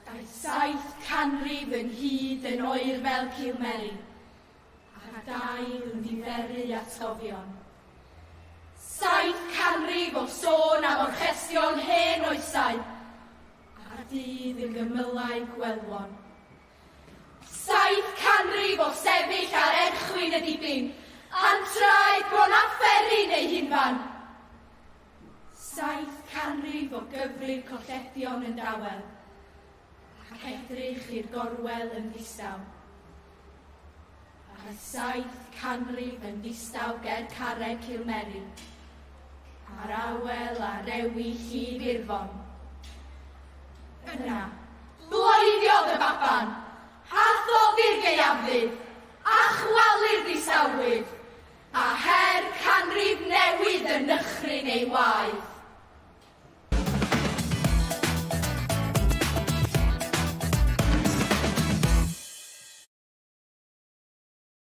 Daeth 7 canrif yn hyd yn oer fel Cilmeri, a'r 2 yn diferu atgofion. 7 canrif o sôn am orchestion hen oesau, a'r dydd yn gymylau gwelwon. 7 canrif o sefyll ar erchwyn y dibyn, a'n traed bron a fferi neu hunfan. 7 canrif o gyfrif colledion yn dawel, ac edrych i'r gorwel yn ddistaw. A 7 canrif yn ddistaw ger carreg Cilmeri, a'r awel a rewi hyd i'r fon. Yna, bloediodd y baban, a thoddi'r gaeafddydd, a chwalu'r ddistawlydd, a her canrif newydd yn nychrin ei waith.